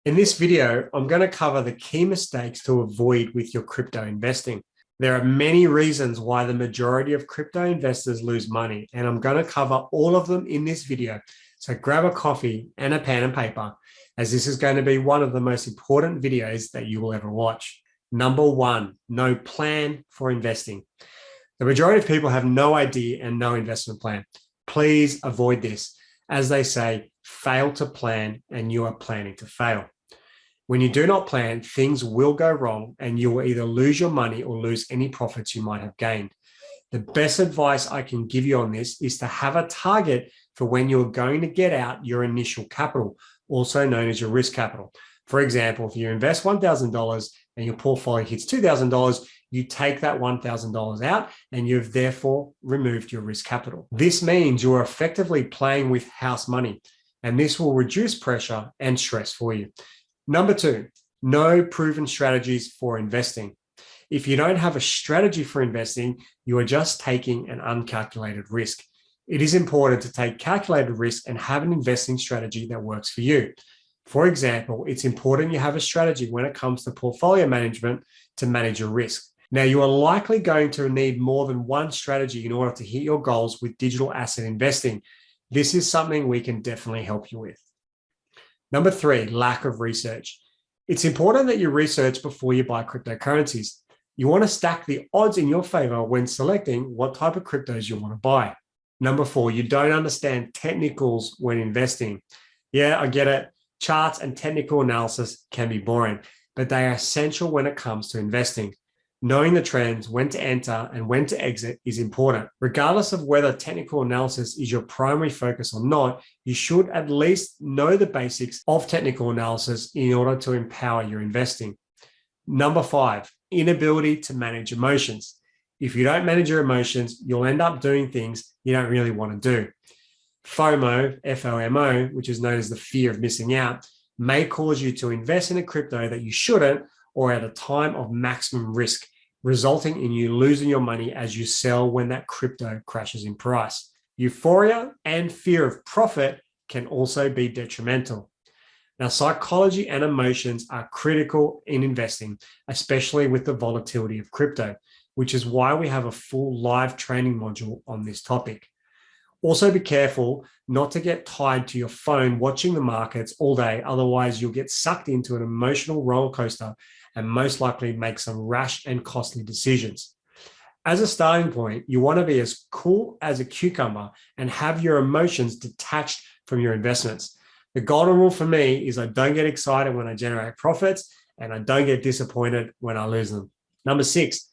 In this video, I'm going to cover the key mistakes to avoid with your crypto investing. There are many reasons why the majority of crypto investors lose money, and I'm going to cover all of them in this video. So grab a coffee and a pen and paper, as this is going to be one of the most important videos that you will ever watch. Number one, no plan for investing. The majority of people have no idea and no investment plan. Please avoid this. As they say, fail to plan and you are planning to fail. When you do not plan, things will go wrong and you will either lose your money or lose any profits you might have gained. The best advice I can give you on this is to have a target for when you're going to get out your initial capital, also known as your risk capital. For example, if you invest $1,000 and your portfolio hits $2,000, you take that $1,000 out and you've therefore removed your risk capital. This means you're effectively playing with house money, and this will reduce pressure and stress for you. Number two, no proven strategies for investing. If you don't have a strategy for investing, you are just taking an uncalculated risk. It is important to take calculated risk and have an investing strategy that works for you. For example, it's important you have a strategy when it comes to portfolio management to manage your risk. Now, you are likely going to need more than one strategy in order to hit your goals with digital asset investing. This is something we can definitely help you with. Number three, lack of research. It's important that you research before you buy cryptocurrencies. You want to stack the odds in your favor when selecting what type of cryptos you want to buy. Number four, you don't understand technicals when investing. Yeah, I get it. Charts and technical analysis can be boring, but they are essential when it comes to investing. Knowing the trends, when to enter and when to exit is important. Regardless of whether technical analysis is your primary focus or not, you should at least know the basics of technical analysis in order to empower your investing. Number five, inability to manage emotions. If you don't manage your emotions, you'll end up doing things you don't really want to do. FOMO, F-O-M-O, which is known as the fear of missing out, may cause you to invest in a crypto that you shouldn't, or at a time of maximum risk, resulting in you losing your money as you sell when that crypto crashes in price. Euphoria and fear of profit can also be detrimental. Now, psychology and emotions are critical in investing, especially with the volatility of crypto, which is why we have a full live training module on this topic. Also, be careful not to get tied to your phone watching the markets all day. Otherwise, you'll get sucked into an emotional roller coaster and most likely make some rash and costly decisions. As a starting point, you want to be as cool as a cucumber and have your emotions detached from your investments. The golden rule for me is I don't get excited when I generate profits and I don't get disappointed when I lose them. Number six,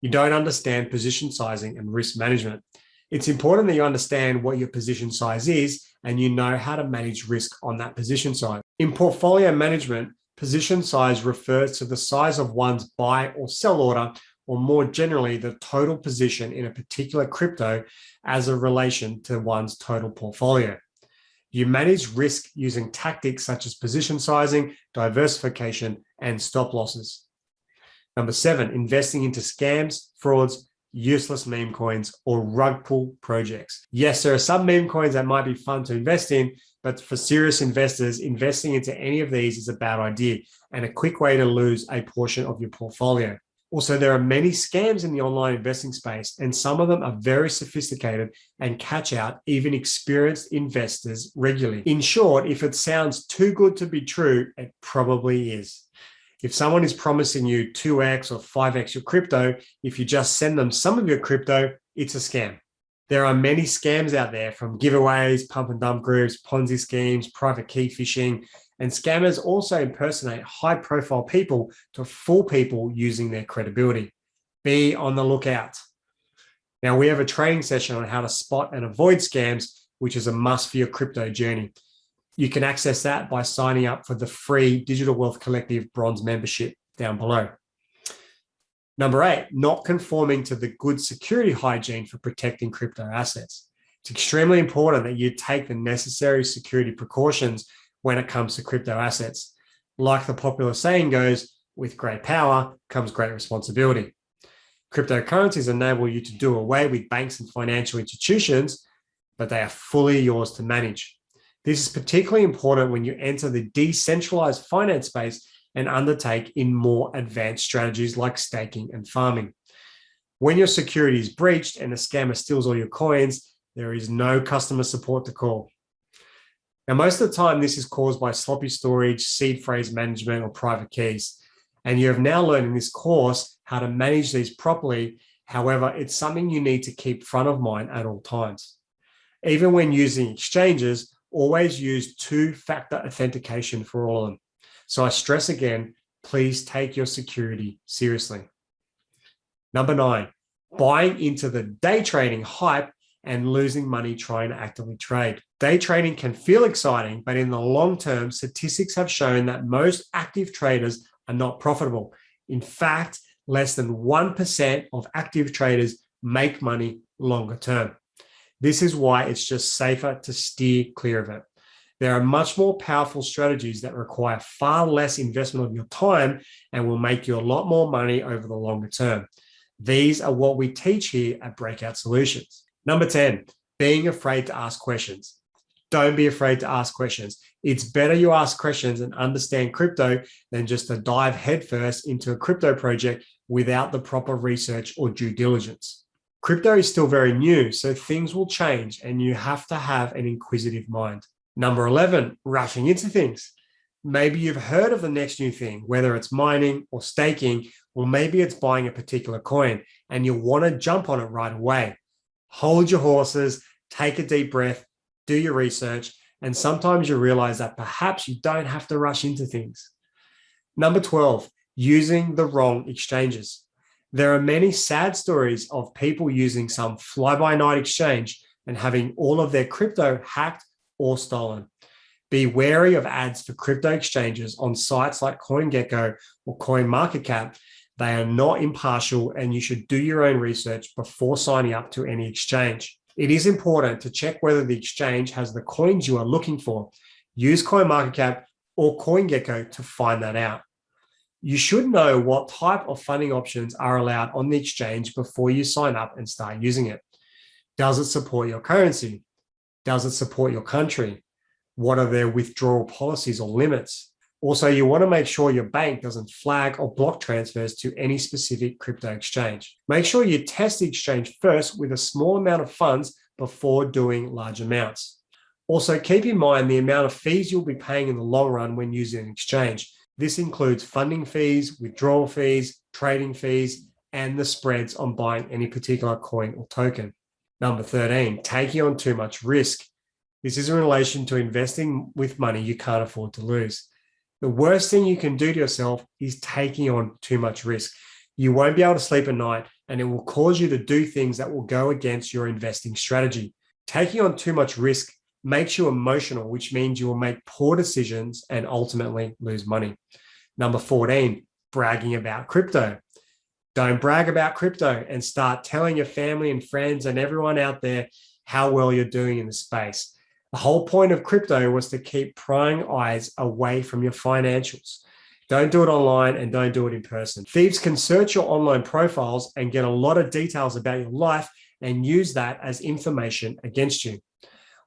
you don't understand position sizing and risk management. It's important that you understand what your position size is and you know how to manage risk on that position size. In portfolio management, position size refers to the size of one's buy or sell order, or more generally, the total position in a particular crypto as a relation to one's total portfolio. You manage risk using tactics such as position sizing, diversification, and stop losses. Number seven, investing into scams, frauds, useless meme coins, or rug pull projects. Yes, there are some meme coins that might be fun to invest in, but for serious investors, investing into any of these is a bad idea and a quick way to lose a portion of your portfolio. Also, there are many scams in the online investing space, and some of them are very sophisticated and catch out even experienced investors regularly. In short, if it sounds too good to be true, it probably is. If someone is promising you 2x or 5x your crypto, if you just send them some of your crypto, it's a scam. There are many scams out there, from giveaways, pump and dump groups, Ponzi schemes, private key phishing, and scammers also impersonate high-profile people to fool people using their credibility. Be on the lookout. Now, we have a training session on how to spot and avoid scams, which is a must for your crypto journey. You can access that by signing up for the free Digital Wealth Collective Bronze membership down below. Number eight, not conforming to the good security hygiene for protecting crypto assets. It's extremely important that you take the necessary security precautions when it comes to crypto assets. Like the popular saying goes, with great power comes great responsibility. Cryptocurrencies enable you to do away with banks and financial institutions, but they are fully yours to manage. This is particularly important when you enter the decentralized finance space and undertake in more advanced strategies like staking and farming. When your security is breached and a scammer steals all your coins, there is no customer support to call. Now, most of the time, this is caused by sloppy storage, seed phrase management, or private keys. And you have now learned in this course how to manage these properly. However, it's something you need to keep front of mind at all times. Even when using exchanges, always use two-factor authentication for all of them. So I stress again, please take your security seriously. Number 9, buying into the day trading hype and losing money trying to actively trade. Day trading can feel exciting, but in the long term, statistics have shown that most active traders are not profitable. In fact, less than 1% of active traders make money longer term. This is why it's just safer to steer clear of it. There are much more powerful strategies that require far less investment of your time and will make you a lot more money over the longer term. These are what we teach here at Breakout Solutions. Number 10, being afraid to ask questions. Don't be afraid to ask questions. It's better you ask questions and understand crypto than just to dive headfirst into a crypto project without the proper research or due diligence. Crypto is still very new, so things will change and you have to have an inquisitive mind. Number 11, rushing into things. Maybe you've heard of the next new thing, whether it's mining or staking, or maybe it's buying a particular coin and you want to jump on it right away. Hold your horses, take a deep breath, do your research, and sometimes you realize that perhaps you don't have to rush into things. Number 12, using the wrong exchanges. There are many sad stories of people using some fly-by-night exchange and having all of their crypto hacked or stolen. Be wary of ads for crypto exchanges on sites like CoinGecko or CoinMarketCap. They are not impartial and you should do your own research before signing up to any exchange. It is important to check whether the exchange has the coins you are looking for. Use CoinMarketCap or CoinGecko to find that out. You should know what type of funding options are allowed on the exchange before you sign up and start using it. Does it support your currency? Does it support your country? What are their withdrawal policies or limits? Also, you want to make sure your bank doesn't flag or block transfers to any specific crypto exchange. Make sure you test the exchange first with a small amount of funds before doing large amounts. Also, keep in mind the amount of fees you'll be paying in the long run when using an exchange. This includes funding fees, withdrawal fees, trading fees, and the spreads on buying any particular coin or token. Number 13, taking on too much risk. This is in relation to investing with money you can't afford to lose. The worst thing you can do to yourself is taking on too much risk. You won't be able to sleep at night and it will cause you to do things that will go against your investing strategy. Taking on too much risk makes you emotional, which means you will make poor decisions and ultimately lose money. Number 14, bragging about crypto. Don't brag about crypto and start telling your family and friends and everyone out there how well you're doing in the space. The whole point of crypto was to keep prying eyes away from your financials. Don't do it online and don't do it in person. Thieves can search your online profiles and get a lot of details about your life and use that as information against you.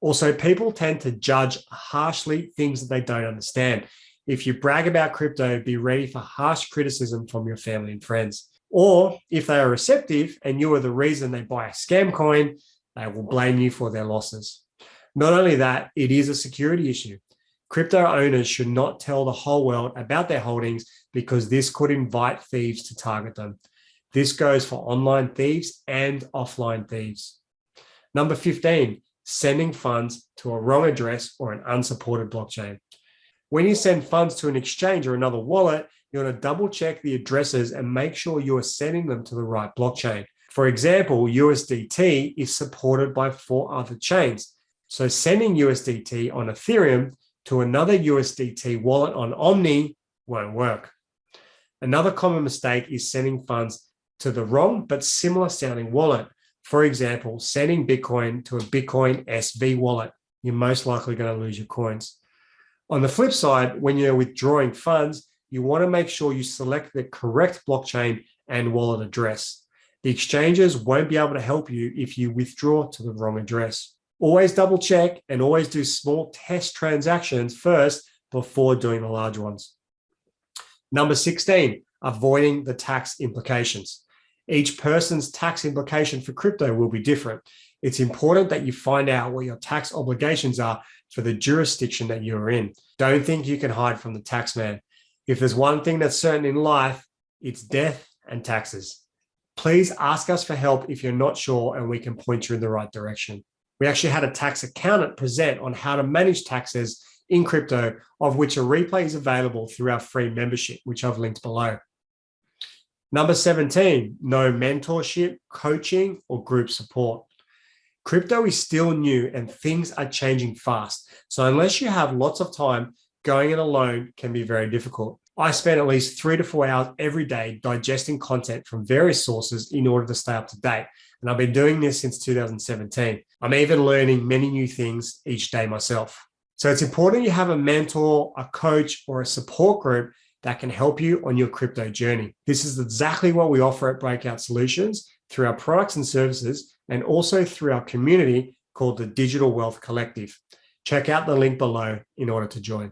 Also, people tend to judge harshly things that they don't understand. If you brag about crypto, be ready for harsh criticism from your family and friends. Or if they are receptive and you are the reason they buy a scam coin, they will blame you for their losses. Not only that, it is a security issue. Crypto owners should not tell the whole world about their holdings because this could invite thieves to target them. This goes for online thieves and offline thieves. Number 15, sending funds to a wrong address or an unsupported blockchain. When you send funds to an exchange or another wallet, you want to double check the addresses and make sure you are sending them to the right blockchain. For example, USDT is supported by 4 other chains. So sending USDT on Ethereum to another USDT wallet on Omni won't work. Another common mistake is sending funds to the wrong but similar sounding wallet. For example, sending Bitcoin to a Bitcoin SV wallet. You're most likely going to lose your coins. On the flip side, when you're withdrawing funds, you want to make sure you select the correct blockchain and wallet address. The exchanges won't be able to help you if you withdraw to the wrong address. Always double check and always do small test transactions first before doing the large ones. Number 16, avoiding the tax implications. Each person's tax implication for crypto will be different. It's important that you find out what your tax obligations are for the jurisdiction that you're in. Don't think you can hide from the tax man. If there's one thing that's certain in life, it's death and taxes. Please ask us for help if you're not sure and we can point you in the right direction. We actually had a tax accountant present on how to manage taxes in crypto, of which a replay is available through our free membership, which I've linked below. Number 17, no mentorship, coaching, or group support. Crypto is still new and things are changing fast. So unless you have lots of time, going it alone can be very difficult. I spend at least 3 to 4 hours every day digesting content from various sources in order to stay up to date. And I've been doing this since 2017. I'm even learning many new things each day myself. So it's important you have a mentor, a coach, or a support group that can help you on your crypto journey. This is exactly what we offer at Breakout Solutions through our products and services, and also through our community called the Digital Wealth Collective. Check out the link below in order to join.